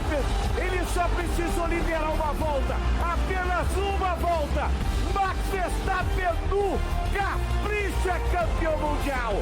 Verstappen, ele só precisou liderar uma volta, apenas uma volta. Max Verstappen no capricho é campeão mundial.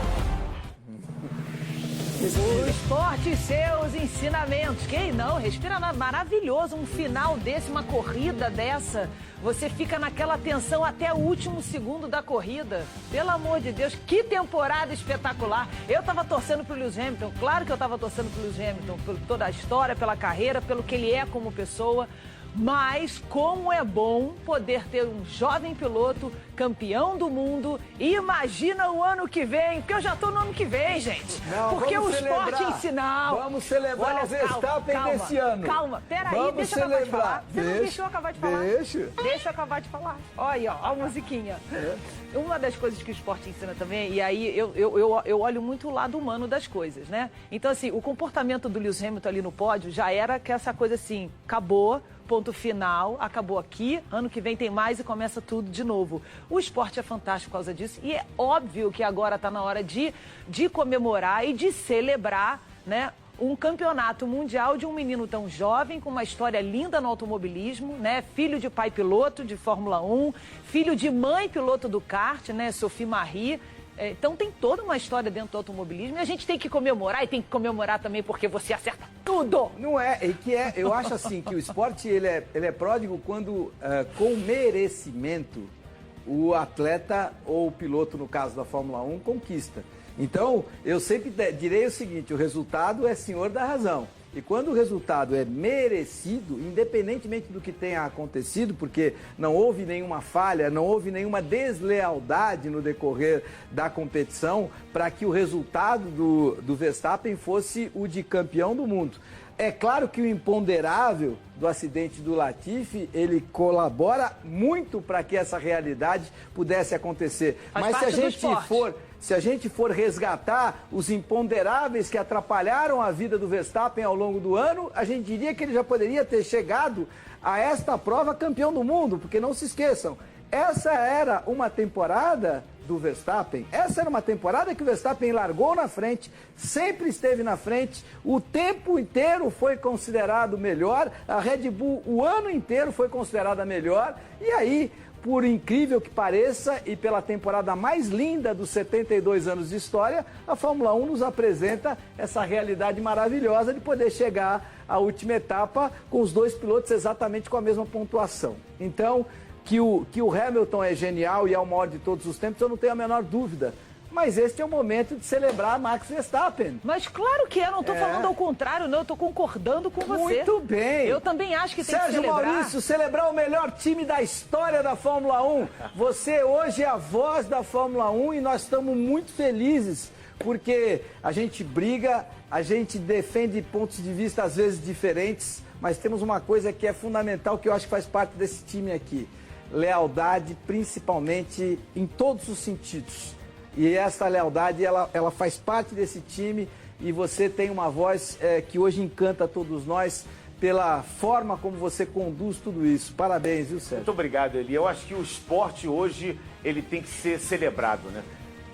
O esporte e seus ensinamentos. Quem não? Respira maravilhoso. Um final desse, uma corrida dessa. Você fica naquela tensão até o último segundo da corrida. Pelo amor de Deus, que temporada espetacular. Eu estava torcendo pro Lewis Hamilton. Claro que eu estava torcendo pro Lewis Hamilton. Por toda a história, pela carreira, pelo que ele é como pessoa. Mas como é bom poder ter um jovem piloto campeão do mundo. E imagina o ano que vem, porque eu já estou no ano que vem, gente. Não, porque o esporte em sinal. Vamos celebrar o Verstappen desse ano. Calma, peraí, deixa eu acabar de falar. Você não deixou eu acabar de falar? Deixa eu acabar de falar. Olha, ó, a musiquinha. Uma das coisas que o esporte ensina também, e aí eu olho muito o lado humano das coisas, né? Então, assim, o comportamento do Lewis Hamilton ali no pódio já era que essa coisa assim, acabou. Ponto final, acabou aqui, ano que vem tem mais e começa tudo de novo. O esporte é fantástico por causa disso e é óbvio que agora está na hora de comemorar e de celebrar, né, um campeonato mundial de um menino tão jovem, com uma história linda no automobilismo, né, filho de pai piloto de Fórmula 1, filho de mãe piloto do kart, né, Sophie Marie. Então tem toda uma história dentro do automobilismo e a gente tem que comemorar e tem que comemorar também porque você acerta tudo. Não é, eu acho assim que o esporte ele é pródigo quando com merecimento o atleta ou o piloto, no caso da Fórmula 1, conquista. Então eu sempre direi o seguinte, o resultado é senhor da razão. E quando o resultado é merecido, independentemente do que tenha acontecido, porque não houve nenhuma falha, não houve nenhuma deslealdade no decorrer da competição para que o resultado do Verstappen fosse o de campeão do mundo. É claro que o imponderável do acidente do Latifi, ele colabora muito para que essa realidade pudesse acontecer. Mas se a gente for resgatar os imponderáveis que atrapalharam a vida do Verstappen ao longo do ano, a gente diria que ele já poderia ter chegado a esta prova campeão do mundo, porque não se esqueçam, essa era uma temporada do Verstappen, essa era uma temporada que o Verstappen largou na frente, sempre esteve na frente, o tempo inteiro foi considerado melhor, a Red Bull o ano inteiro foi considerada melhor, e aí, por incrível que pareça, e pela temporada mais linda dos 72 anos de história, a Fórmula 1 nos apresenta essa realidade maravilhosa de poder chegar à última etapa com os dois pilotos exatamente com a mesma pontuação. Então, que o Hamilton é genial e é o maior de todos os tempos, eu não tenho a menor dúvida. Mas este é o momento de celebrar Max Verstappen. Mas claro que eu não estou falando ao contrário, não, eu estou concordando com você. Muito bem. Eu também acho que tem que celebrar. Sérgio Maurício, celebrar o melhor time da história da Fórmula 1. Você hoje é a voz da Fórmula 1 e nós estamos muito felizes, porque a gente briga, a gente defende pontos de vista às vezes diferentes, mas temos uma coisa que é fundamental, que eu acho que faz parte desse time aqui. Lealdade, principalmente em todos os sentidos. E essa lealdade, ela faz parte desse time e você tem uma voz que hoje encanta todos nós pela forma como você conduz tudo isso. Parabéns, viu, Sérgio? Muito obrigado, Eli. Eu acho que o esporte hoje, ele tem que ser celebrado, né?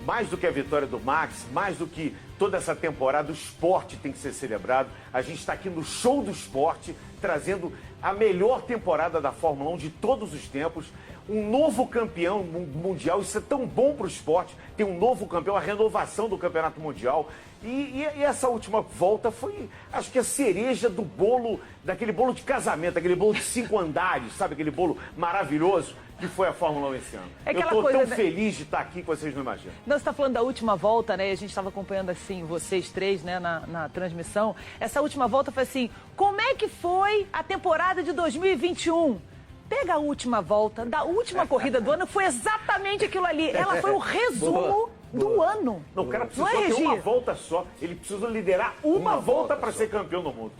Mais do que a vitória do Max, mais do que toda essa temporada, o esporte tem que ser celebrado. A gente está aqui no Show do Esporte, trazendo a melhor temporada da Fórmula 1 de todos os tempos. Um novo campeão mundial, isso é tão bom para o esporte, ter um novo campeão, a renovação do campeonato mundial. E essa última volta foi, acho que a cereja do bolo, daquele bolo de casamento, aquele bolo de 5 andares, sabe? Aquele bolo maravilhoso que foi a Fórmula 1 esse ano. Eu estou tão feliz de estar aqui que vocês não imaginam. Não, você está falando da última volta, né? A gente estava acompanhando assim, vocês três, né, na transmissão. Essa última volta foi assim, como é que foi a temporada de 2021? Pega a última volta da última corrida do ano, foi exatamente aquilo ali. Ela foi o resumo do ano. Não, o cara precisou ter uma volta só. Ele precisou liderar uma volta para ser campeão do mundo.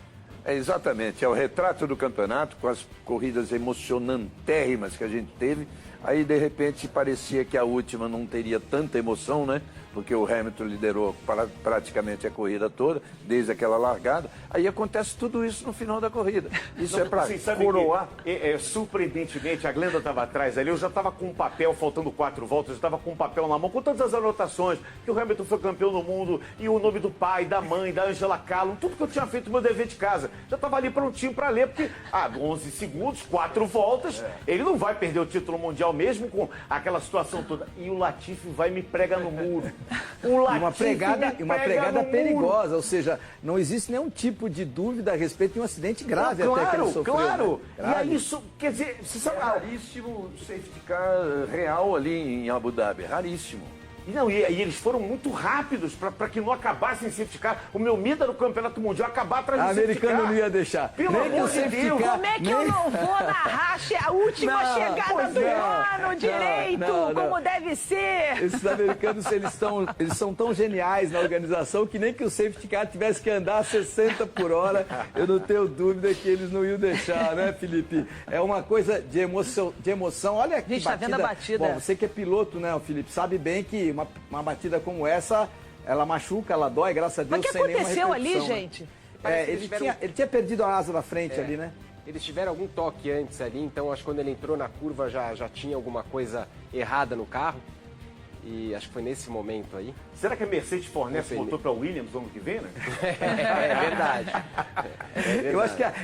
Exatamente, é o retrato do campeonato com as corridas emocionantérrimas que a gente teve, Aí, de repente, parecia que a última não teria tanta emoção, né? Porque o Hamilton liderou praticamente a corrida toda, desde aquela largada. Aí acontece tudo isso no final da corrida. Isso é para coroar. Surpreendentemente, a Glenda estava atrás ali, eu já estava com um papel, faltando 4 voltas, eu estava com um papel na mão, com todas as anotações, que o Hamilton foi campeão no mundo, e o nome do pai, da mãe, da Angela Callum, tudo que eu tinha feito, meu dever de casa. Já estava ali prontinho para ler, porque 11 segundos, 4 voltas, ele não vai perder o título mundial mesmo com aquela situação toda. E o Latifi vai me pregar no muro. Uma pregada perigosa, ou seja, não existe nenhum tipo de dúvida a respeito de um acidente grave até que ele sofreu. Claro, né? E aí isso, quer dizer, você sabe, raríssimo safety car real ali em Abu Dhabi, raríssimo. Não, e eles foram muito rápidos para que não acabassem em safety car. O meu medo era o campeonato mundial acabar atrás do safety car. Americano não ia deixar. Pelo amor de Deus. Como é que eu não vou narrar a última chegada do ano direito, como deve ser? Esses americanos, eles são tão geniais na organização que nem que o safety car tivesse que andar a 60 por hora, eu não tenho dúvida que eles não iam deixar, né, Felipe? É uma coisa de emoção. Olha que batida. Tá vendo a batida? Bom, você que é piloto, né, Felipe, sabe bem que uma batida como essa, ela machuca, ela dói, graças a Deus, Mas o que sem nenhuma aconteceu ali, repercussão, gente? Né? Ele tinha perdido a asa da frente ali, né? Eles tiveram algum toque antes ali, então acho que quando ele entrou na curva já tinha alguma coisa errada no carro. E acho que foi nesse momento aí. Será que a Mercedes fornece motor para Williams no ano que vem, né? É verdade.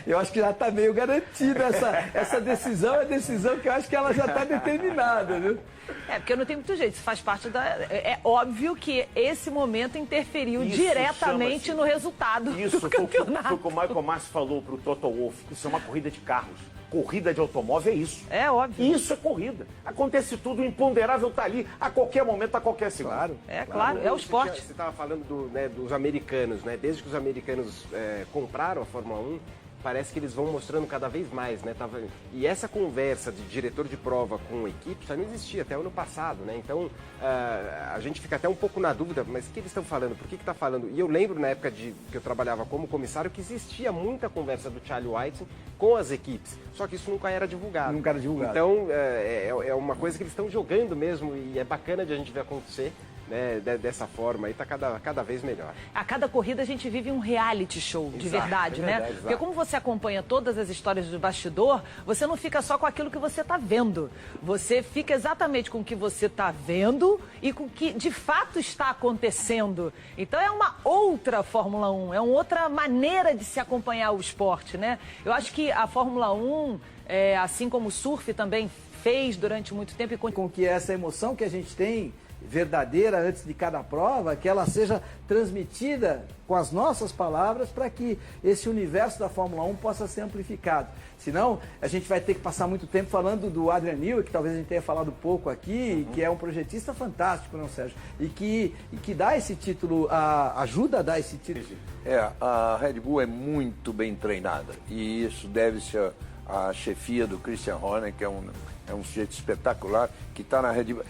Eu acho que já está meio garantida essa decisão, é a decisão que eu acho que ela já está determinada, viu? Porque não tem muito jeito, isso faz parte da... É óbvio que esse momento interferiu diretamente no resultado do campeonato. Foi o que o Michael Masi falou para o Toto Wolff, isso é uma corrida de carros. Corrida de automóvel é isso. É óbvio. Isso é corrida. Acontece tudo, o imponderável está ali a qualquer momento, a qualquer segundo. Claro, é o esporte. Você estava falando dos americanos, né? Desde que os americanos compraram a Fórmula 1, parece que eles vão mostrando cada vez mais, né? E essa conversa de diretor de prova com a equipe já não existia até o ano passado, né? Então, a gente fica até um pouco na dúvida, mas o que eles estão falando? Por que está falando? E eu lembro na época que eu trabalhava como comissário que existia muita conversa do Charlie Whiting com as equipes, só que isso nunca era divulgado. Nunca era divulgado. Então, é uma coisa que eles estão jogando mesmo e é bacana de a gente ver acontecer. Né, dessa forma, aí está cada vez melhor. A cada corrida a gente vive um reality show, de verdade, né? Exato. Porque como você acompanha todas as histórias do bastidor, você não fica só com aquilo que você está vendo. Você fica exatamente com o que você está vendo e com o que de fato está acontecendo. Então é uma outra Fórmula 1, é uma outra maneira de se acompanhar o esporte, né? Eu acho que a Fórmula 1, assim como o surf também fez durante muito tempo... E com que essa emoção que a gente tem verdadeira antes de cada prova, que ela seja transmitida com as nossas palavras para que esse universo da Fórmula 1 possa ser amplificado. Senão, a gente vai ter que passar muito tempo falando do Adrian Newey, que talvez a gente tenha falado pouco aqui, que é um projetista fantástico, não, Sérgio? E que dá esse título, ajuda a dar esse título. A Red Bull é muito bem treinada e isso deve-se à chefia do Christian Horner, que é um sujeito espetacular, que está na Red Bull.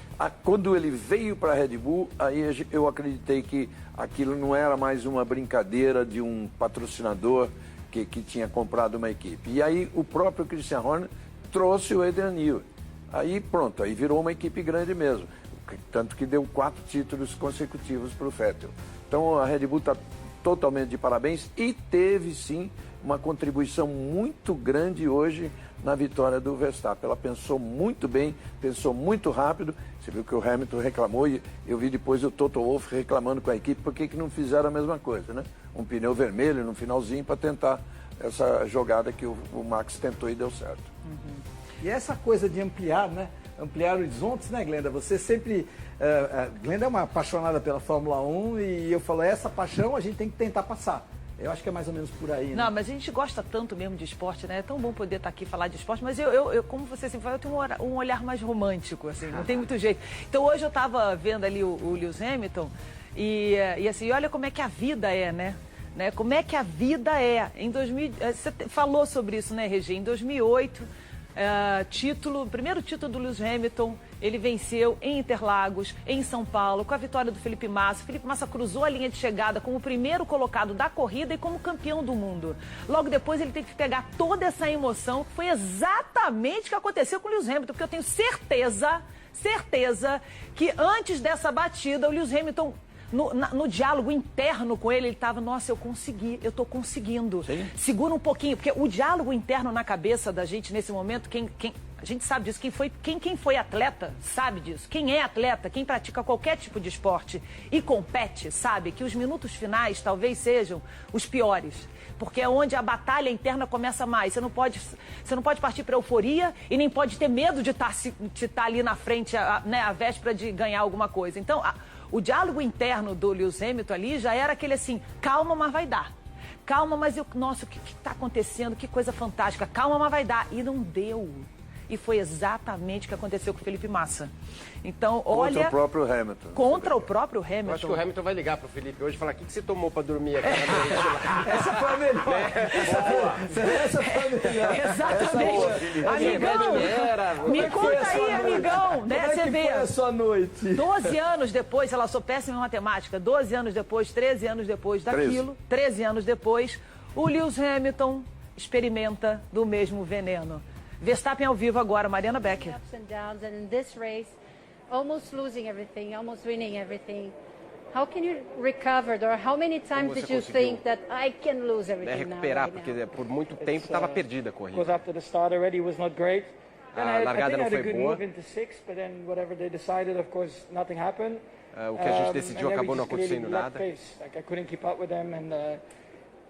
Quando ele veio para a Red Bull, aí eu acreditei que aquilo não era mais uma brincadeira de um patrocinador que tinha comprado uma equipe. E aí o próprio Christian Horner trouxe o Adrian Newey. Aí pronto, aí virou uma equipe grande mesmo. Tanto que deu 4 títulos consecutivos para o Vettel. Então a Red Bull está totalmente de parabéns e teve sim uma contribuição muito grande hoje na vitória do Verstappen. Ela pensou muito bem, pensou muito rápido. Você viu que o Hamilton reclamou e eu vi depois o Toto Wolff reclamando com a equipe por que não fizeram a mesma coisa, né? Um pneu vermelho no finalzinho para tentar essa jogada que o Max tentou e deu certo. E essa coisa de ampliar, né? Ampliar horizontes, né, Glenda? Você sempre... Glenda é uma apaixonada pela Fórmula 1 e eu falo, essa paixão a gente tem que tentar passar. Eu acho que é mais ou menos por aí, né? Não, mas a gente gosta tanto mesmo de esporte, né? É tão bom poder estar aqui e falar de esporte, mas eu como você sempre fala, eu tenho um olhar mais romântico, assim, não tem muito jeito. Então hoje eu estava vendo ali o Lewis Hamilton e assim, olha como é que a vida é, né? Como é que a vida é. Você falou sobre isso, né, Regi? Em 2008, primeiro título do Lewis Hamilton, ele venceu em Interlagos, em São Paulo, com a vitória do Felipe Massa. Felipe Massa cruzou a linha de chegada como o primeiro colocado da corrida e como campeão do mundo. Logo depois ele teve que pegar toda essa emoção, que foi exatamente o que aconteceu com o Lewis Hamilton, porque eu tenho certeza que antes dessa batida, o Lewis Hamilton, no diálogo interno com ele estava, nossa, eu tô conseguindo. Sim. Segura um pouquinho, porque o diálogo interno na cabeça da gente nesse momento, a gente sabe disso, quem foi atleta sabe disso. Quem é atleta, quem pratica qualquer tipo de esporte e compete, sabe que os minutos finais talvez sejam os piores. Porque é onde a batalha interna começa mais. Você não pode partir para euforia e nem pode ter medo de estar ali na frente, a véspera de ganhar alguma coisa. Então, o diálogo interno do Lewis Hamilton ali já era aquele assim, calma, mas vai dar. Calma, mas nossa, o que está acontecendo? Que coisa fantástica. Calma, mas vai dar. E não deu. E foi exatamente o que aconteceu com o Felipe Massa. Então, olha... Contra o próprio Hamilton. Contra o próprio Hamilton. Eu acho que o Hamilton vai ligar pro Felipe hoje e falar: o que você tomou pra dormir aqui na noite lá? Essa foi a melhor. Essa foi a melhor. Exatamente. Amigão, me conta aí, amigão. Né? Como é Você que vê. foi a sua noite? 12 anos depois, ela sou péssima em matemática, 12 anos depois, 13 anos depois daquilo, 13 anos depois, o Lewis Hamilton experimenta do mesmo veneno. Verstappen ao vivo agora, Mariana Becker. Ups and downs, and in this race, almost losing everything, almost winning everything. How can you recover, or how many times did you think that I can lose everything now? Recuperar, porque por muito tempo estava perdida a corrida. Because after the start already was not great. Then A I largada think I não had a foi good boa. move into sixth, but then whatever they decided, of course, nothing happened. O que a gente decidiu And then we acabou não just created acontecendo lack nada. pace. Like I couldn't keep up with them, and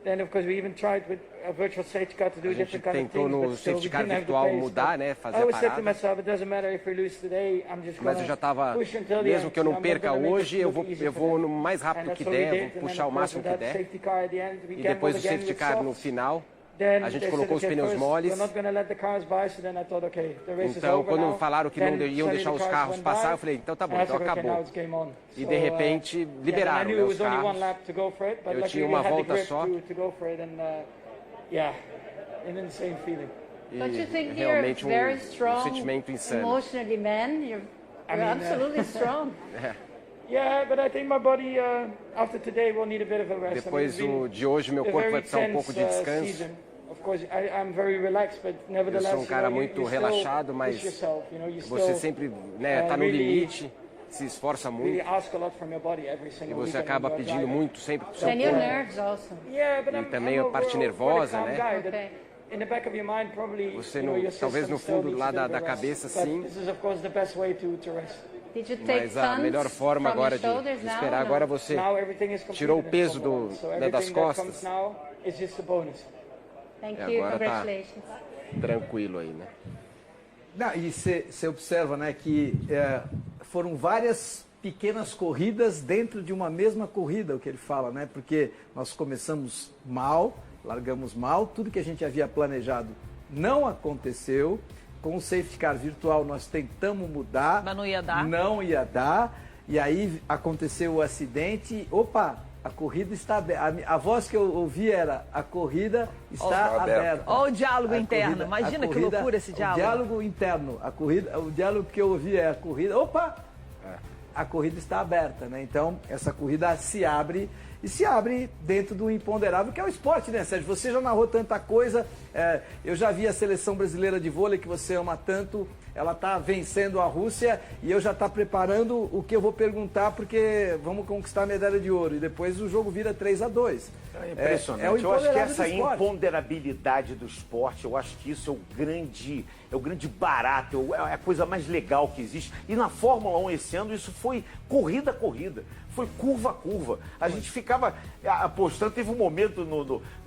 then of course we even tried with a virtual safety car to do A gente different kind of tentou things, no but still safety we car didn't have the virtual pace. mudar, But né, fazer a I always said to parada. myself, it doesn't matter if we lose today, I'm just Mas eu gonna já estava, push until the mesmo end. que eu não I'm not perca gonna make it hoje, eu look easy vou for them. no mais rápido And que that's what we der, did, vou and then, puxar o of course, máximo with que that der. safety car at the end, we E gambled depois o again safety with car no softs. final, Then a gente they colocou os said, okay, pneus first, moles. we're not gonna let the cars by, so then I thought, okay, the race is Então, over quando now. falaram que não Then iam deixar suddenly os the cars carros went passar, by, eu falei, então tá bom, and I então said, okay, now acabou. it's game on. E So, de repente, yeah, liberaram, I knew né, it os was only one carros. lap to go for it, but Eu luckily tinha we uma had the volta grip só. to go for it, and yeah, an insane feeling. Don't you think E you're realmente very strong, sentimento insano. emotionally, man? You're mean, absolutely strong. Yeah, but I think my body after today will need a bit of a rest. Depois I mean, it's de hoje, meu been a corpo very vai precisar um pouco de tense, descanso. season. Of course, I'm very relaxed, but nevertheless, Eu sou cara you know, muito you still relaxado, push mas yourself, you know, you você still, sempre, né, tá no really- limite, se esforça really muito ask a lot from your body every e single você weekend acaba when you're pedindo driving. muito sempre pro seu And your corpo. nerves also. Yeah, but E I'm também a I'm parte quite nervosa, calm né? guy, that Okay. in the back of your mind, probably, Você you know, não- your talvez system no still fundo needs lá a bit of da a rest. cabeça, But sim. This is of course the best way to rest. Did you take Mas a tons melhor forma from agora your de shoulders now? esperar, No? agora você Now everything is completed tirou o in peso Formula One, so das everything that comes costas. now is just a bonus. Thank E you. agora tá- Congratulations. tranquilo aí, né? Não, e você observa, né, que foram várias pequenas corridas dentro de uma mesma corrida, o que ele fala, né? Porque nós começamos mal, largamos mal, tudo que a gente havia planejado não aconteceu. Com o safety car virtual nós tentamos mudar, Mas não ia dar. Não ia dar. E aí aconteceu o acidente. Opa, a corrida está aberta. A voz que eu ouvi era: a corrida está aberta. Olha o diálogo A interno. corrida- Imagina a que corrida- loucura esse diálogo. O diálogo interno, o diálogo que eu ouvi é: a corrida, opa, a corrida está aberta, né? Então, essa corrida se abre e se abre dentro do imponderável, que é o esporte, né, Sérgio? Você já narrou tanta coisa, eu já vi a seleção brasileira de vôlei que você ama tanto, ela está vencendo a Rússia e eu já está preparando o que eu vou perguntar, porque vamos conquistar a medalha de ouro e depois o jogo vira 3-2. É impressionante. É o eu acho que imponderável essa do esporte. imponderabilidade do esporte, eu acho que isso é o grande barato, é a coisa mais legal que existe. E na Fórmula 1 esse ano isso foi corrida a corrida, foi curva a curva. A gente ficava apostando, teve um momento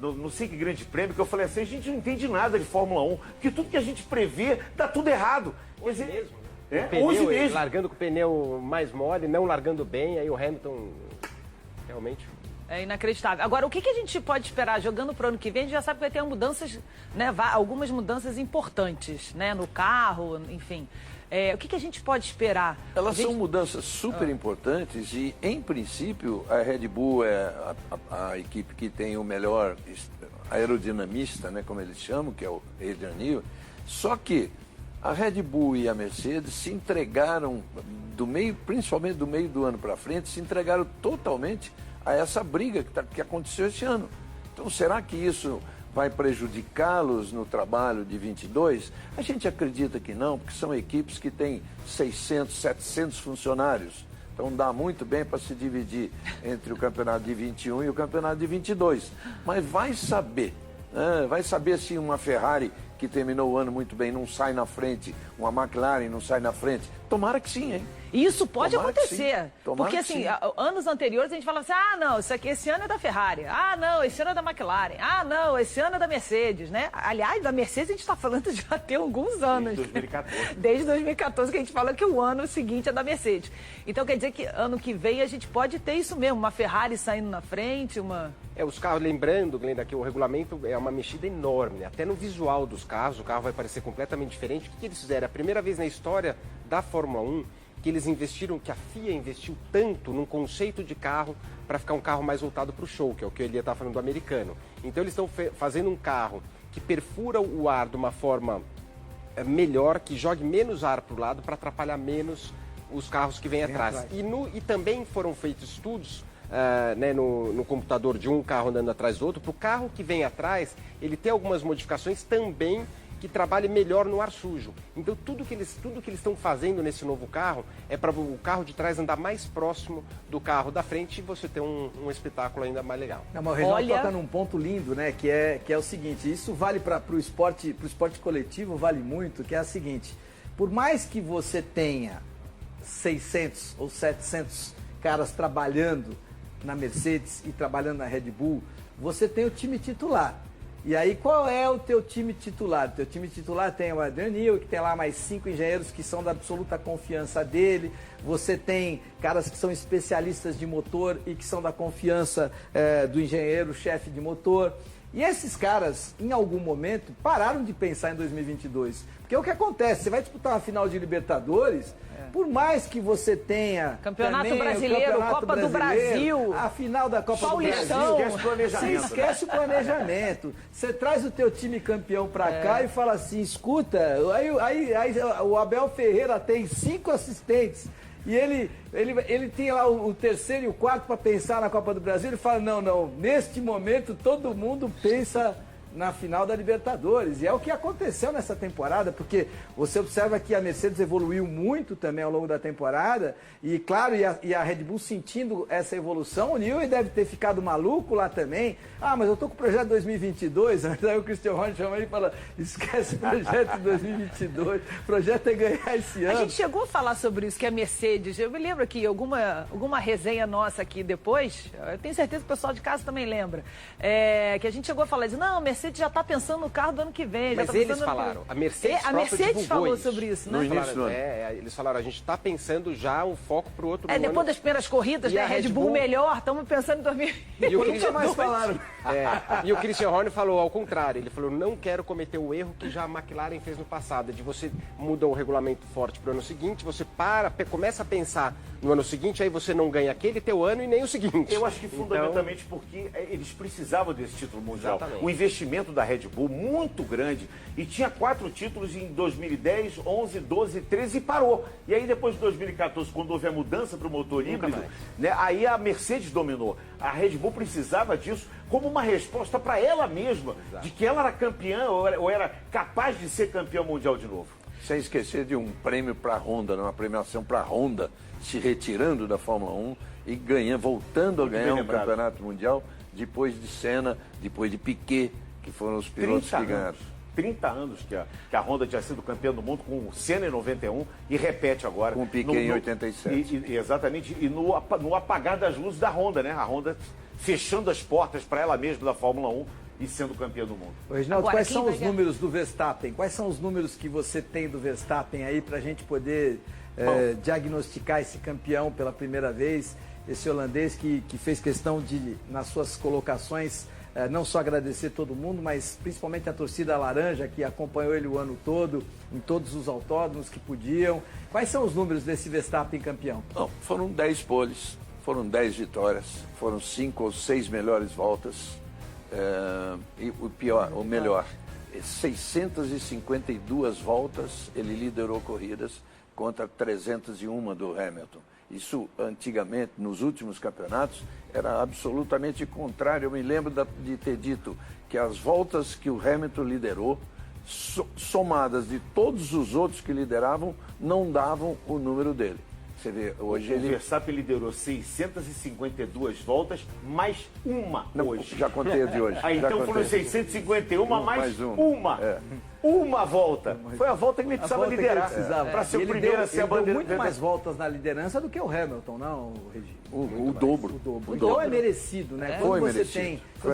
no SIC Grande Prêmio que eu falei assim: a gente não entende nada de Fórmula 1, porque tudo que a gente prevê dá tudo errado. Hoje mesmo. É, Pneu, hoje mesmo. largando com o pneu mais mole, não largando bem, aí o Hamilton realmente... É inacreditável. Agora, o que a gente pode esperar jogando para o ano que vem? A gente já sabe que vai ter mudanças, né, algumas mudanças importantes, né, no carro, enfim. O que a gente pode esperar? Elas A gente- são mudanças super importantes e, em princípio, a Red Bull é a equipe que tem o melhor aerodinamista, né, como eles chamam, que é o Adrian Newey. Só que a Red Bull e a Mercedes se entregaram, principalmente do meio do ano para frente, se entregaram totalmente a essa briga que aconteceu esse ano. Então, será que isso vai prejudicá-los no trabalho de 22? A gente acredita que não, porque são equipes que têm 600, 700 funcionários. Então dá muito bem para se dividir entre o campeonato de 21 e o campeonato de 22. Mas vai saber, né? Vai saber se uma Ferrari que terminou o ano muito bem não sai na frente, uma McLaren não sai na frente. Tomara que sim, hein? Isso pode Tomara que acontecer. sim. Tomara Porque, que assim, sim. anos anteriores a gente falava assim, ah, não, isso aqui esse ano é da Ferrari. Ah, não, esse ano é da McLaren. Ah, não, esse ano é da Mercedes, né? Aliás, da Mercedes a gente está falando já tem alguns anos. Desde 2014. Desde 2014 que a gente fala que o ano seguinte é da Mercedes. Então quer dizer que ano que vem a gente pode ter isso mesmo, uma Ferrari saindo na frente, uma... Os carros, lembrando, Glenda, que o regulamento é uma mexida enorme. Até no visual dos carros, o carro vai parecer completamente diferente. O que eles fizeram? A primeira vez na história da Fórmula 1 que eles investiram, que a FIA investiu tanto num conceito de carro para ficar um carro mais voltado para o show, que é o que ele está falando do americano. Então eles estão fazendo um carro que perfura o ar de uma forma melhor, que jogue menos ar para o lado para atrapalhar menos os carros que vêm atrás. E também foram feitos estudos no computador de um carro andando atrás do outro, para o carro que vem atrás, ele tem algumas modificações também que trabalhe melhor no ar sujo. Então tudo que eles estão fazendo nesse novo carro é para o carro de trás andar mais próximo do carro da frente e você ter um espetáculo ainda mais legal. Não, mas o Reginaldo toca num ponto lindo, né? Que é o seguinte, isso vale para o esporte coletivo, vale muito, que é o seguinte, por mais que você tenha 600 ou 700 caras trabalhando na Mercedes e trabalhando na Red Bull, você tem o time titular. E aí, qual é o teu time titular? O teu time titular tem o Adrian Newey, que tem lá mais 5 engenheiros que são da absoluta confiança dele. Você tem caras que são especialistas de motor e que são da confiança do engenheiro-chefe de motor. E esses caras, em algum momento, pararam de pensar em 2022. Porque o que acontece? Você vai disputar uma final de Libertadores, por mais que você tenha Campeonato também Brasileiro, o Campeonato Copa do Brasil, a final da Copa Paulistão, do Brasil, esquece o planejamento. você esquece o planejamento. Você traz o teu time campeão pra cá e fala assim, escuta, aí o Abel Ferreira tem 5 assistentes e ele tem lá o terceiro e o quarto para pensar na Copa do Brasil. Ele fala, não, neste momento todo mundo pensa na final da Libertadores. E é o que aconteceu nessa temporada, porque você observa que a Mercedes evoluiu muito também ao longo da temporada, e claro, e a Red Bull sentindo essa evolução, o Newey deve ter ficado maluco lá também. Ah, mas eu tô com o projeto 2022, aí o Christian Horner chama ele e fala, esquece o projeto 2022, o projeto é ganhar esse ano. A gente chegou a falar sobre isso, que a Mercedes, eu me lembro que alguma resenha nossa aqui depois, eu tenho certeza que o pessoal de casa também lembra, que a gente chegou a falar, não, a Mercedes já está pensando no carro do ano que vem. Mas eles falaram, a Mercedes falou sobre isso, né? No início do ano. Eles falaram, a gente está pensando já o foco para o outro ano. Depois das primeiras corridas, né? Red Bull melhor, estamos pensando em 2020. E o Christian mais falaram. E o Christian Horner falou ao contrário, ele falou, não quero cometer o erro que já a McLaren fez no passado, de você muda o regulamento forte para o ano seguinte, você começa a pensar no ano seguinte, aí você não ganha aquele teu ano e nem o seguinte. Eu acho que fundamentalmente porque eles precisavam desse título mundial. Exatamente. O investimento da Red Bull muito grande e tinha 4 títulos em 2010, 11, 12, 13 e parou. E aí depois de 2014, quando houve a mudança para o motor híbrido, né, aí a Mercedes dominou. A Red Bull precisava disso como uma resposta para ela mesma, de que ela era campeã ou era capaz de ser campeã mundial de novo. Sem esquecer de um prêmio para a Honda, uma premiação para a Honda, se retirando da Fórmula 1 e voltando a ganhar um campeonato mundial, depois de Senna, depois de Piquet, que foram os pilotos que ganharam. 30 anos que a Honda tinha sido campeã do mundo com o Senna em 91 e repete agora. Com o Piquet em 87. Exatamente, e no apagar das luzes da Honda, né? A Honda fechando as portas para ela mesma da Fórmula 1 e sendo campeã do mundo. Reginaldo, quais são os números do Verstappen? Quais são os números que você tem do Verstappen aí para a gente poder diagnosticar esse campeão pela primeira vez, esse holandês que fez questão de, nas suas colocações, não só agradecer todo mundo, mas principalmente a torcida laranja que acompanhou ele o ano todo, em todos os autódromos que podiam. Quais são os números desse Verstappen campeão? Não, foram 10 poles, foram 10 vitórias, foram 5 ou 6 melhores voltas. E o melhor, 652 voltas, ele liderou corridas contra 301 do Hamilton. Isso, antigamente, nos últimos campeonatos, era absolutamente contrário. Eu me lembro de ter dito que as voltas que o Hamilton liderou, somadas de todos os outros que lideravam, não davam o número dele. Você vê, hoje o Verstappen liderou 652 voltas, mais uma hoje. Já contei a de hoje. Então foram 651 mais uma. Uma volta. Foi a volta que ele precisava liderar. Para ser o primeiro a ser a bandeira. Muito mais voltas na liderança do que o Hamilton, não, Regi? O dobro. Então é merecido, né? Quando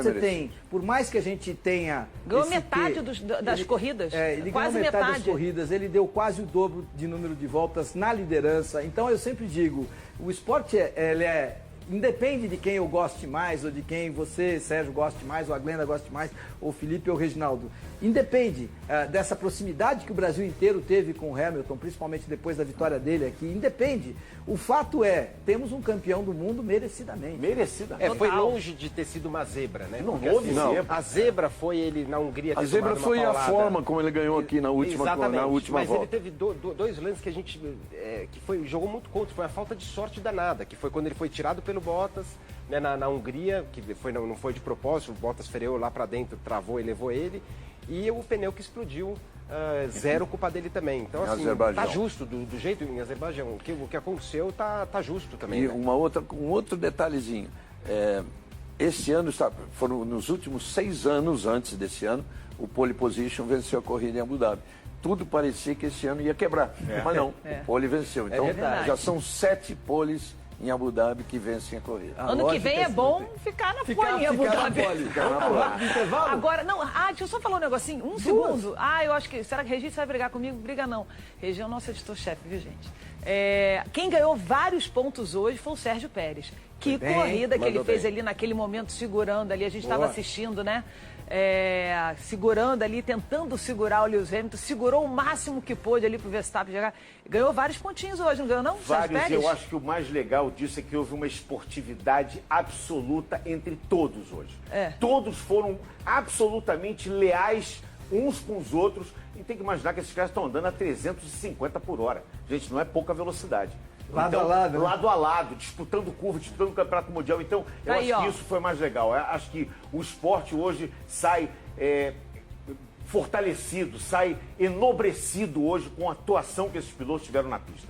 você tem, por mais que a gente tenha... Ganhou metade das corridas. Ele quase ganhou metade das corridas, ele deu quase o dobro de número de voltas na liderança. Então eu sempre digo, o esporte independe de quem eu goste mais, ou de quem você, Sérgio, goste mais, ou a Glenda goste mais, ou o Felipe ou o Reginaldo. Independe dessa proximidade que o Brasil inteiro teve com o Hamilton, principalmente depois da vitória dele aqui. Independe. O fato temos um campeão do mundo merecidamente. Merecidamente. Foi longe de ter sido uma zebra, né? Não houve zebra. A zebra foi ele na Hungria ter A zebra foi a forma como ele ganhou aqui na última mas volta. Ele teve dois lances que a gente jogou muito contra. Foi a falta de sorte danada, que foi quando ele foi tirado pelo Bottas, né, na Hungria, que não foi de propósito, o Bottas freou lá para dentro, travou e levou ele. E o pneu que explodiu, zero culpa dele também. Então, assim, tá justo, do jeito em Azerbaijão. O que aconteceu tá justo também. E né? um outro detalhezinho. Esse ano, foram nos últimos 6 anos antes desse ano, o pole position venceu a corrida em Abu Dhabi. Tudo parecia que esse ano ia quebrar, mas não, o pole venceu. Então, já são 7 poles em Abu Dhabi que vencem a corrida. Ano que vem é bom ficar na pole em Abu Dhabi. Agora, não, deixa eu só falar um negocinho, segundo. Eu acho que, será que Regi vai brigar comigo? Briga não. Regi é o nosso editor-chefe, viu, gente? Quem ganhou vários pontos hoje foi o Sérgio Pérez. Que corrida que ele fez ali naquele momento, segurando ali, a gente estava assistindo, né? Segurando ali, tentando segurar o Lewis Hamilton, segurou o máximo que pôde ali pro Verstappen chegar. Ganhou vários pontinhos hoje, não ganhou não? Vários, eu acho que o mais legal disso é que houve uma esportividade absoluta entre todos hoje. Todos foram absolutamente leais uns com os outros, e tem que imaginar que esses caras estão andando a 350 por hora. Gente, não é pouca velocidade. Lado a lado, né? Lado a lado, disputando curva, disputando o Campeonato Mundial. Então, eu acho que isso foi mais legal. Eu acho que o esporte hoje sai fortalecido, sai enobrecido hoje com a atuação que esses pilotos tiveram na pista.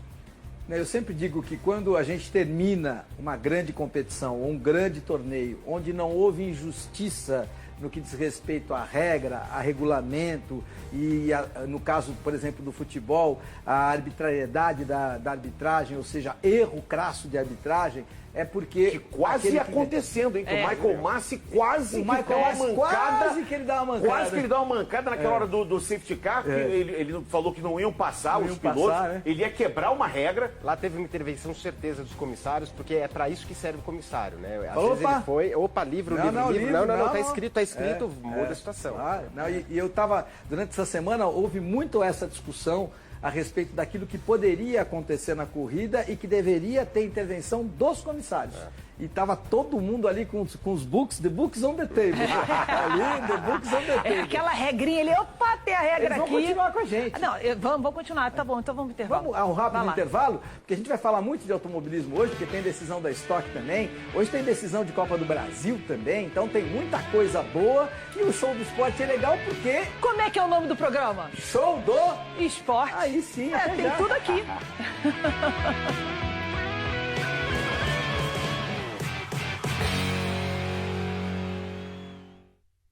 Eu sempre digo que quando a gente termina uma grande competição, ou um grande torneio, onde não houve injustiça no que diz respeito à regra, a regulamento e, no caso, por exemplo, do futebol, a arbitrariedade da arbitragem, ou seja, erro crasso de arbitragem, é porque... Que quase ia acontecendo, hein? Que o Michael Masi quase que dá uma mancada. Quase que ele dá uma mancada. Quase que ele dá uma mancada naquela hora do safety car, que ele falou que não iam passar os pilotos. Ele ia quebrar uma regra. Lá teve uma intervenção certeza dos comissários, porque é para isso que serve o comissário, né? Às vezes Opa! ele foi, livro. Não, tá escrito, muda a situação. E eu estava, durante essa semana, houve muito essa discussão a respeito daquilo que poderia acontecer na corrida e que deveria ter intervenção dos comissários. E estava todo mundo ali com os books, the books on the table. Ali, the books on the table. Aquela regrinha ali, tem a regra aqui. Vamos continuar com a gente. Não, vamos continuar, tá bom, então vamos pro intervalo. Vamos a um rápido intervalo, porque a gente vai falar muito de automobilismo hoje, porque tem decisão da Stock também, hoje tem decisão de Copa do Brasil também, então tem muita coisa boa e o Show do Esporte é legal porque... Como é que é o nome do programa? Show do Esporte. Aí sim, tem tudo aqui.